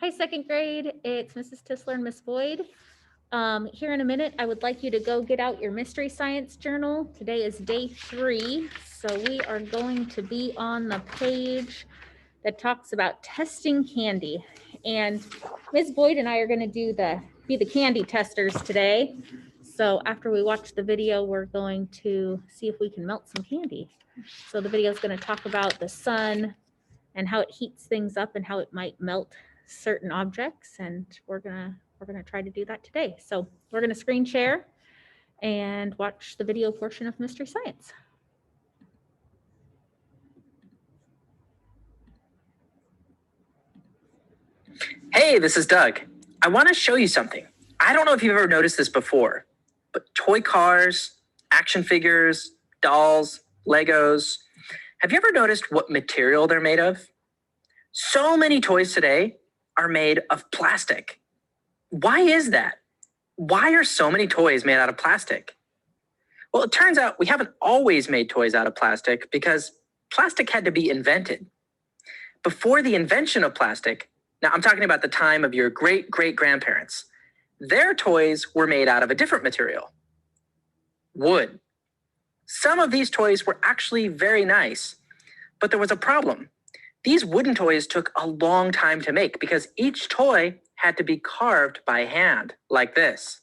Hi, second grade. It's Mrs. Tisler and Miss Boyd. Here in a minute, I would like you to go get out your mystery science journal. Today is day 3, so we are going to be on the page that talks about testing candy. And Miss Boyd and I are going to be the candy testers today. So after we watch the video, we're going to see if we can melt some candy. So the video is going to talk about the sun and how it heats things up and how it might melt certain objects, and we're gonna try to do that today. So we're gonna screen share and watch the video portion of Mystery Science. Hey, this is Doug. I want to show you something. I don't know if you've ever noticed this before, but toy cars, action figures, dolls, Legos. Have you ever noticed what material they're made of? So many toys today are made of plastic. Why is that? Why are so many toys made out of plastic? Well, it turns out we haven't always made toys out of plastic because plastic had to be invented. Before the invention of plastic, now I'm talking about the time of your great-great-grandparents, their toys were made out of a different material, wood. Some of these toys were actually very nice, but there was a problem. These wooden toys took a long time to make because each toy had to be carved by hand, like this.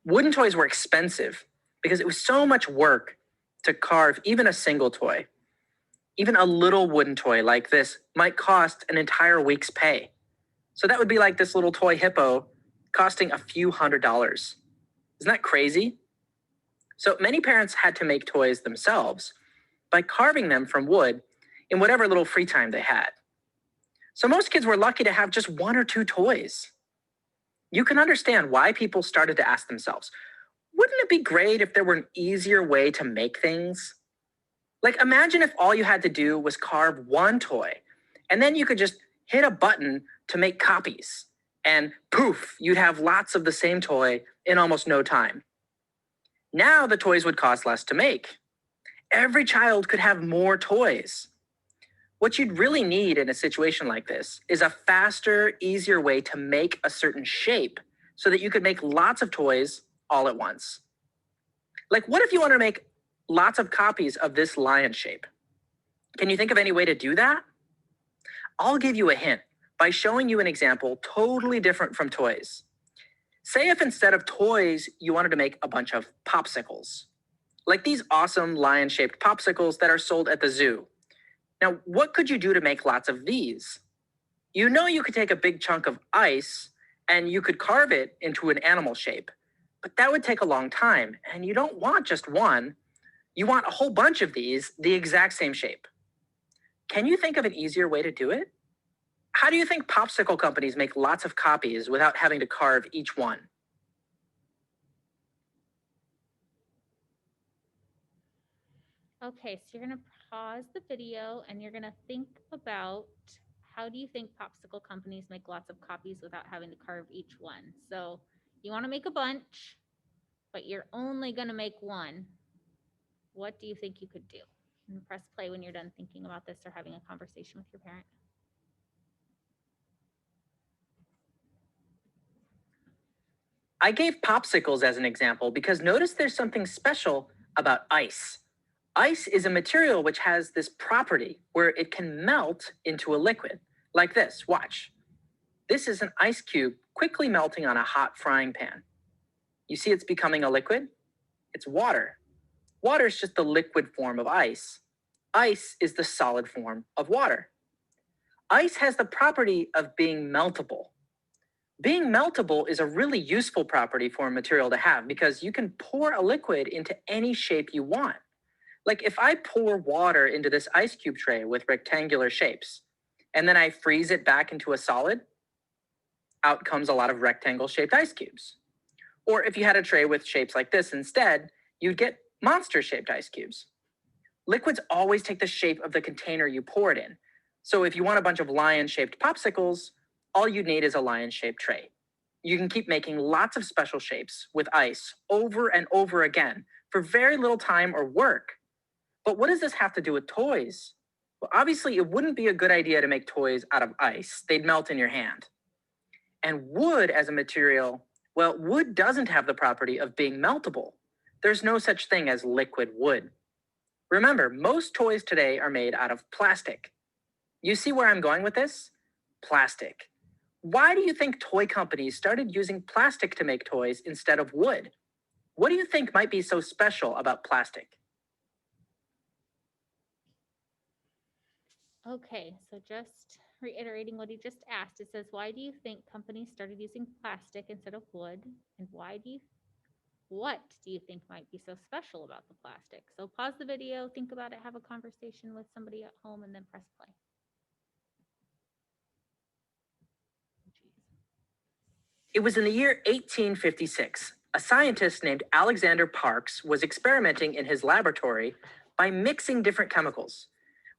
Wooden toys were expensive because it was so much work to carve even a single toy. Even a little wooden toy like this might cost an entire week's pay. So that would be like this little toy hippo costing a few $100s. Isn't that crazy? So many parents had to make toys themselves by carving them from wood in whatever little free time they had. So most kids were lucky to have just 1 or 2 toys. You can understand why people started to ask themselves, wouldn't it be great if there were an easier way to make things? Like, imagine if all you had to do was carve one toy, and then you could just hit a button to make copies, and poof, you'd have lots of the same toy in almost no time. Now the toys would cost less to make. Every child could have more toys. What you'd really need in a situation like this is a faster, easier way to make a certain shape so that you could make lots of toys all at once. Like, what if you want to make lots of copies of this lion shape? Can you think of any way to do that? I'll give you a hint by showing you an example totally different from toys. Say if instead of toys, you wanted to make a bunch of popsicles, like these awesome lion-shaped popsicles that are sold at the zoo. Now, what could you do to make lots of these? You know you could take a big chunk of ice and you could carve it into an animal shape, but that would take a long time, and you don't want just one. You want a whole bunch of these, the exact same shape. Can you think of an easier way to do it? How do you think popsicle companies make lots of copies without having to carve each one? Okay, so you're gonna pause the video and you're gonna think about how do you think popsicle companies make lots of copies without having to carve each one? So you want to make a bunch, but you're only gonna make one. What do you think you could do? And press play when you're done thinking about this or having a conversation with your parent. I gave popsicles as an example because notice there's something special about ice. Ice is a material which has this property where it can melt into a liquid, like this. Watch. This is an ice cube quickly melting on a hot frying pan. You see it's becoming a liquid? It's water. Water is just the liquid form of ice. Ice is the solid form of water. Ice has the property of being meltable. Being meltable is a really useful property for a material to have because you can pour a liquid into any shape you want. Like if I pour water into this ice cube tray with rectangular shapes, and then I freeze it back into a solid, out comes a lot of rectangle-shaped ice cubes. Or if you had a tray with shapes like this instead, you'd get monster-shaped ice cubes. Liquids always take the shape of the container you pour it in. So if you want a bunch of lion-shaped popsicles, all you need is a lion-shaped tray. You can keep making lots of special shapes with ice over and over again for very little time or work. But what does this have to do with toys? Well, obviously, it wouldn't be a good idea to make toys out of ice. They'd melt in your hand. And wood as a material, well, wood doesn't have the property of being meltable. There's no such thing as liquid wood. Remember, most toys today are made out of plastic. You see where I'm going with this? Plastic. Why do you think toy companies started using plastic to make toys instead of wood? What do you think might be so special about plastic? Okay, so just reiterating what he just asked, it says, why do you think companies started using plastic instead of wood? And what do you think might be so special about the plastic? So pause the video, think about it, have a conversation with somebody at home, and then press play. It was in the year 1856. A scientist named Alexander Parks was experimenting in his laboratory by mixing different chemicals.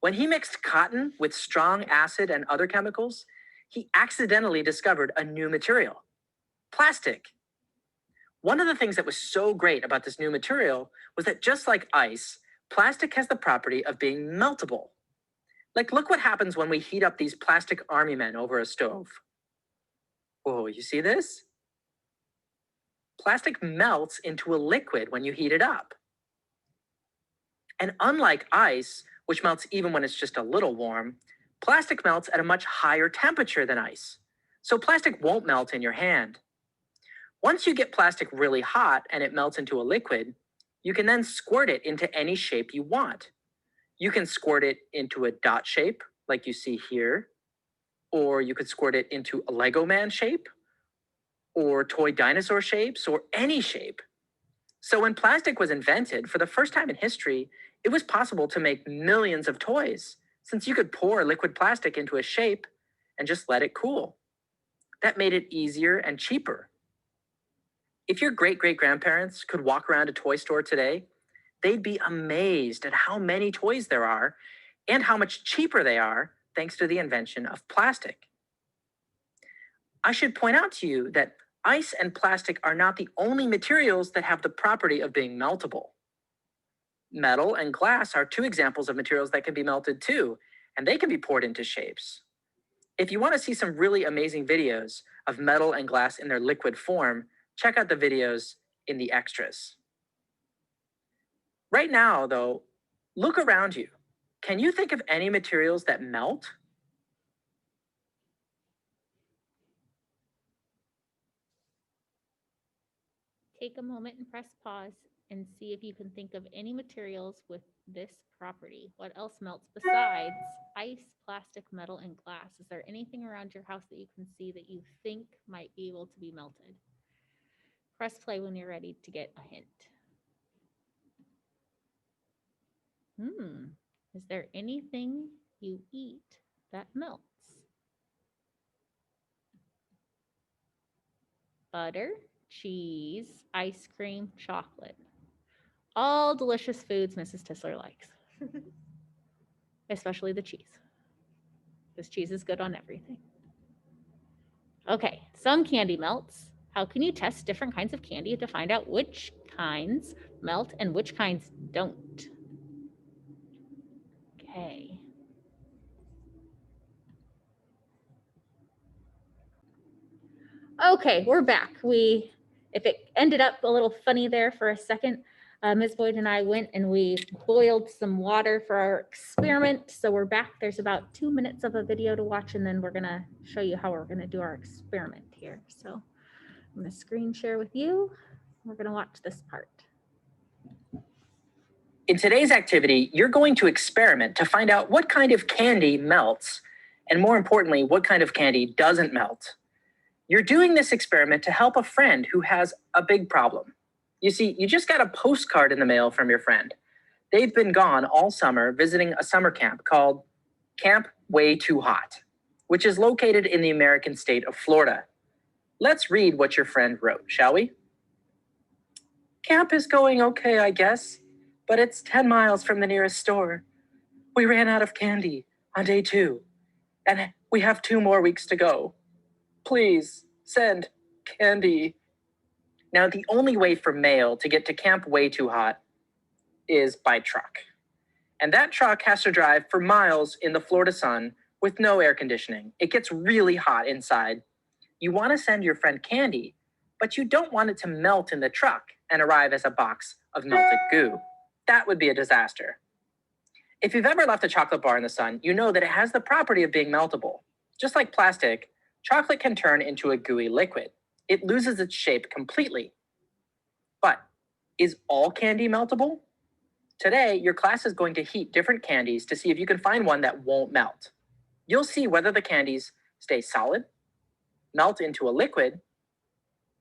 When he mixed cotton with strong acid and other chemicals, he accidentally discovered a new material, plastic. One of the things that was so great about this new material was that just like ice, plastic has the property of being meltable. Like, look what happens when we heat up these plastic army men over a stove. Whoa, you see this? Plastic melts into a liquid when you heat it up. And unlike ice, which melts even when it's just a little warm, plastic melts at a much higher temperature than ice. So plastic won't melt in your hand. Once you get plastic really hot and it melts into a liquid, you can then squirt it into any shape you want. You can squirt it into a dot shape, like you see here, or you could squirt it into a Lego man shape, or toy dinosaur shapes, or any shape. So when plastic was invented, for the first time in history, it was possible to make millions of toys, since you could pour liquid plastic into a shape and just let it cool. That made it easier and cheaper. If your great-great-grandparents could walk around a toy store today, they'd be amazed at how many toys there are and how much cheaper they are thanks to the invention of plastic. I should point out to you that ice and plastic are not the only materials that have the property of being meltable. Metal and glass are two examples of materials that can be melted too, and they can be poured into shapes. If you want to see some really amazing videos of metal and glass in their liquid form, check out the videos in the extras. Right now, though, look around you. Can you think of any materials that melt? Take a moment and press pause and see if you can think of any materials with this property. What else melts besides ice, plastic, metal, and glass? Is there anything around your house that you can see that you think might be able to be melted? Press play when you're ready to get a hint. Is there anything you eat that melts? Butter, cheese, ice cream, chocolate. All delicious foods Mrs. Tisler likes, especially the cheese. This cheese is good on everything. Okay, some candy melts. How can you test different kinds of candy to find out which kinds melt and which kinds don't? Okay. Okay, we're back. If it ended up a little funny there for a second, Ms. Boyd and I went and we boiled some water for our experiment. So we're back. There's about 2 minutes of a video to watch, and then we're gonna show you how we're gonna do our experiment here. So I'm gonna screen share with you. We're gonna watch this part. In today's activity, you're going to experiment to find out what kind of candy melts, and more importantly, what kind of candy doesn't melt. You're doing this experiment to help a friend who has a big problem. You see, you just got a postcard in the mail from your friend. They've been gone all summer visiting a summer camp called Camp Way Too Hot, which is located in the American state of Florida. Let's read what your friend wrote, shall we? Camp is going okay, I guess, but it's 10 miles from the nearest store. We ran out of candy on day 2, and we have 2 more weeks to go. Please send candy. Now, the only way for mail to get to Camp Way Too Hot is by truck. And that truck has to drive for miles in the Florida sun with no air conditioning. It gets really hot inside. You want to send your friend candy, but you don't want it to melt in the truck and arrive as a box of melted goo. That would be a disaster. If you've ever left a chocolate bar in the sun, you know that it has the property of being meltable. Just like plastic, chocolate can turn into a gooey liquid. It loses its shape completely. But is all candy meltable? Today, your class is going to heat different candies to see if you can find one that won't melt. You'll see whether the candies stay solid, melt into a liquid,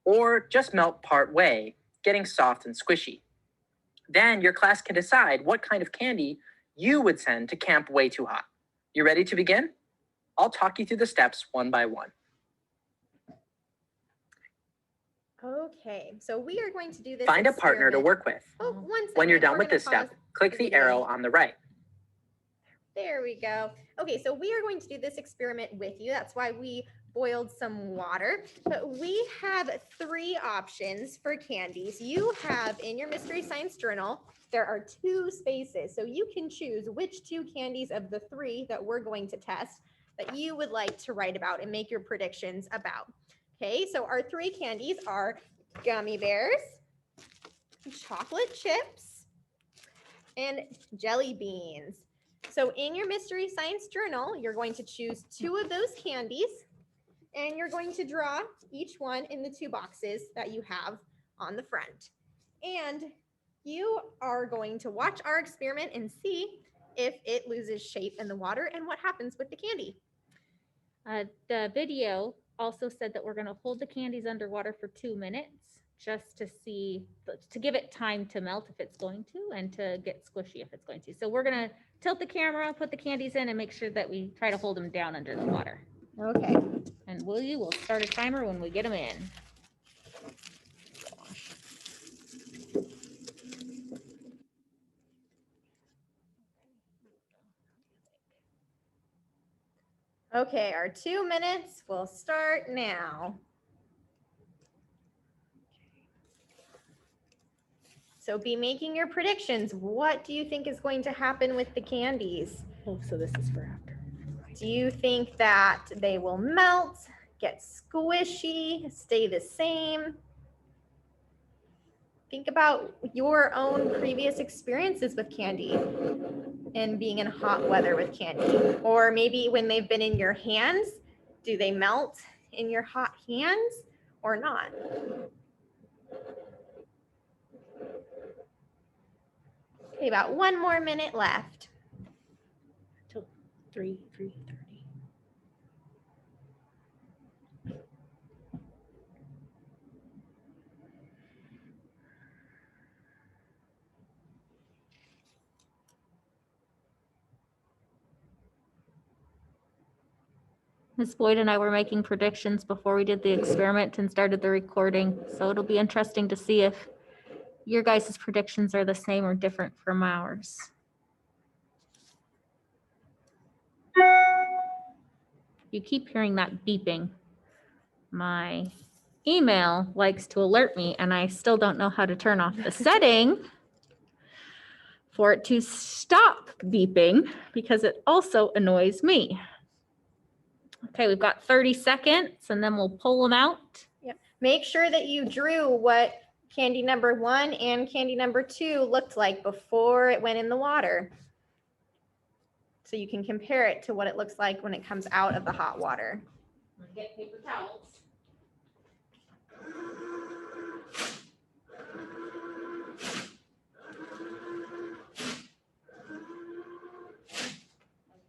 or just melt part way, getting soft and squishy. Then your class can decide what kind of candy you would send to Camp Way Too Hot. You ready to begin? I'll talk you through the steps one by one. Okay, so we are going to do this. Find a partner to work with. Oh, 1 second. When you're done We're with gonna this step, pause click the arrow on the right. There we go. Okay, so we are going to do this experiment with you. That's why we boiled some water. But we have 3 options for candies. You have in your Mystery Science Journal, there are 2 spaces. So you can choose which 2 candies of the 3 that we're going to test that you would like to write about and make your predictions about. Okay, so our 3 candies are gummy bears, chocolate chips, and jelly beans. So in your Mystery Science Journal, you're going to choose 2 of those candies, and you're going to draw each one in the 2 boxes that you have on the front. And you are going to watch our experiment and see if it loses shape in the water and what happens with the candy. The video also said that we're going to hold the candies underwater for 2 minutes just to see, to give it time to melt if it's going to, and to get squishy if it's going to. So we're going to tilt the camera, put the candies in, and make sure that we try to hold them down under the water. Okay. And we'll start a timer when we get them in. Okay, our 2 minutes will start now. So be making your predictions. What do you think is going to happen with the candies? Oh, so this is for after. Do you think that they will melt, get squishy, stay the same? Think about your own previous experiences with candy and being in hot weather with candy. Or maybe when they've been in your hands, do they melt in your hot hands or not? Okay, about 1 more minute left. Till 3:30. Ms. Boyd and I were making predictions before we did the experiment and started the recording. So it'll be interesting to see if your guys' predictions are the same or different from ours. You keep hearing that beeping. My email likes to alert me, and I still don't know how to turn off the setting for it to stop beeping because it also annoys me. Okay, we've got 30 seconds and then we'll pull them out. Yep. Make sure that you drew what candy number 1 and candy number 2 looked like before it went in the water. So you can compare it to what it looks like when it comes out of the hot water. Get paper towels.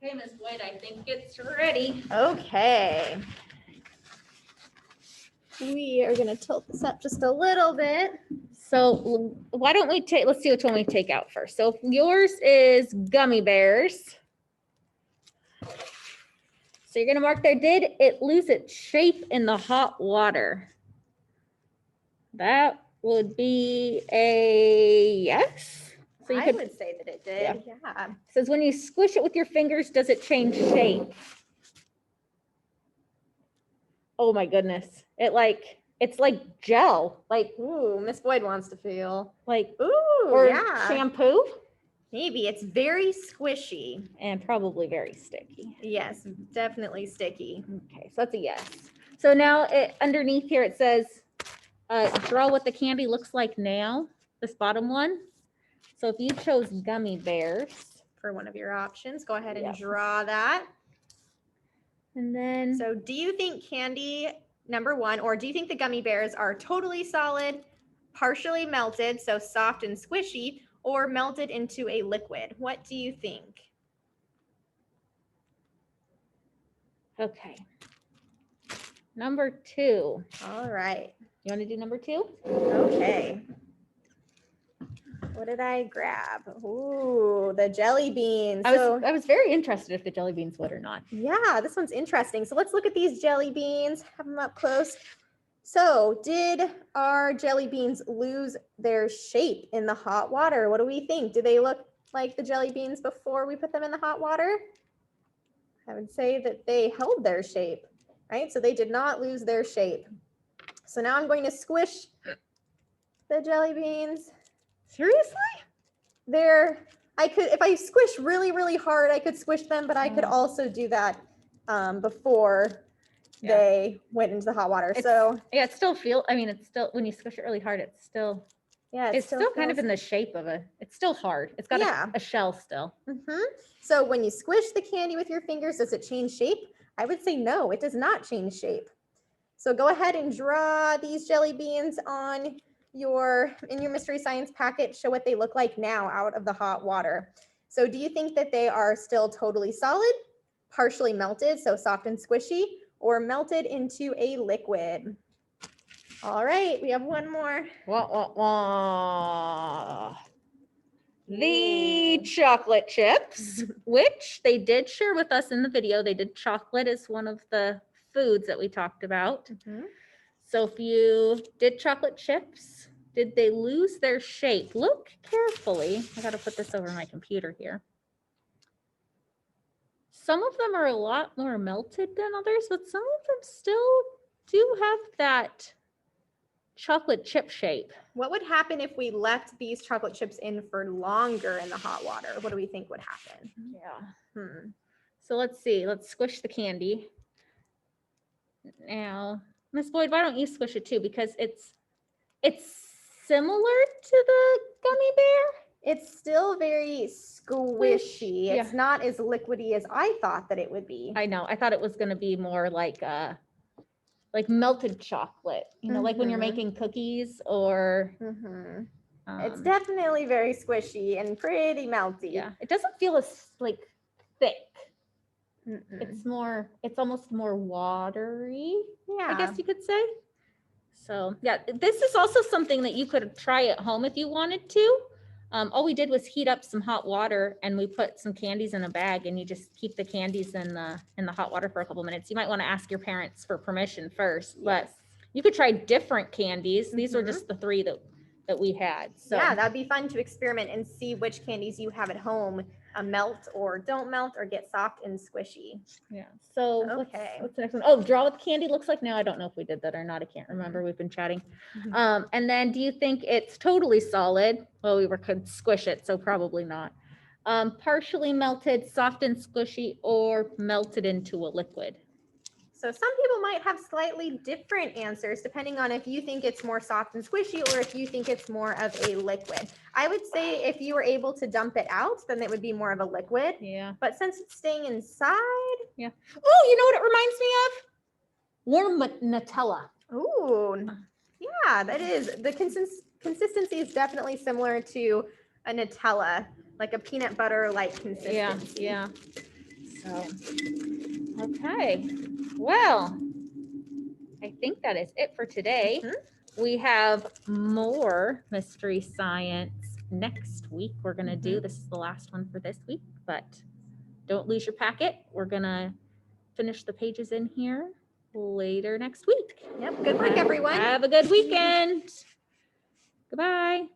Okay, Ms. Boyd, I think it's ready. Okay. We are going to tilt this up just a little bit. So why don't we take, let's see which one we take out first. So if yours is gummy bears. So you're going to mark there, did it lose its shape in the hot water? That would be a yes. So you I could, would say that it did. Yeah. it says when you squish it with your fingers, does it change shape? Oh my goodness. It's like gel, like, Ooh, Miss Boyd wants to feel. like, Ooh, or yeah. shampoo. Maybe it's very squishy. And probably very sticky. Yes, definitely sticky. Okay, so that's a yes. So now underneath here it says, draw what the candy looks like now, this bottom one. So if you chose gummy bears, For one of your options, go ahead and Yep. draw that. and then So do you think candy, number one, or do you think the gummy bears are totally solid, partially melted, so soft and squishy, or melted into a liquid? What do you think? okay. Number 2. All right. You want to do number 2? Okay. What did I grab? Ooh, the jelly beans. I was very interested if the jelly beans would or not. Yeah, this one's interesting. So let's look at these jelly beans, have them up close. So did our jelly beans lose their shape in the hot water? What do we think? Do they look like the jelly beans before we put them in the hot water? I would say that they held their shape, right? So they did not lose their shape. So now I'm going to squish the jelly beans. Seriously? If I squish really, really hard, I could squish them, but I could Oh. also do that before Yeah. they went into the hot water. It's So Yeah, it's still, when you squish it really hard, it's still kind of feels- in the shape of it's still hard. It's got Yeah. a shell still. Mhm. So when you squish the candy with your fingers, does it change shape? I would say no, it does not change shape. So go ahead and draw these jelly beans in your mystery science packet. Show what they look like now out of the hot water. So do you think that they are still totally solid, partially melted, so soft and squishy, or melted into a liquid? All right, we have one more. Wah, wah, wah. The Ooh. chocolate chips, which they did share with us in the video. They did chocolate as one of the foods that we talked about. Mhm. So if you did chocolate chips, did they lose their shape? Look carefully. I got to put this over my computer here. Some of them are a lot more melted than others, but some of them still do have that chocolate chip shape. What would happen if we left these chocolate chips in for longer in the hot water? What do we think would happen? Yeah. So let's see. Let's squish the candy. Now, Miss Boyd, why don't you squish it too? Because it's similar to the gummy bear. It's still very squishy. Yeah. It's not as liquidy as I thought that it would be. I know. I thought it was going to be more like melted chocolate. You know, like when you're Mhm. making cookies or. Mhm. It's um, definitely very squishy and pretty melty. Yeah, it doesn't feel as like thick. Mm-mm. It's almost more watery, Yeah. I guess you could say. So yeah, this is also something that you could try at home if you wanted to. All we did was heat up some hot water and we put some candies in a bag, and you just keep the candies in the hot water for a couple minutes. You might want to ask your parents for permission first, but Yes. you could try different candies. These were Mhm. just the 3 that we had. So Yeah, that'd be fun to experiment and see which candies you have at home melt or don't melt or get soft and squishy. yeah. So Okay. what's the next one? Oh, draw what the candy looks like now. I don't know if we did that or not. I can't remember. We've been chatting. Mhm. And then do you think it's totally solid? Well, could squish it, so probably not. Partially melted, soft and squishy, or melted into a liquid? So some people might have slightly different answers depending on if you think it's more soft and squishy or if you think it's more of a liquid. I would say if you were able to dump it out, then it would be more of a liquid. Yeah. But since it's staying inside, Yeah. Oh, you know what it reminds me of? Warm Nutella. ooh, yeah, that is. The consistency is definitely similar to a Nutella, like a peanut butter like consistency. Yeah. So, okay. Well, I think that is it for today. Mhm. We have more mystery science next week. We're going to do, this is the last one for this week, but don't lose your packet. We're going to finish the pages in here later next week. Yep. Good work, everyone. Have a good weekend. Goodbye.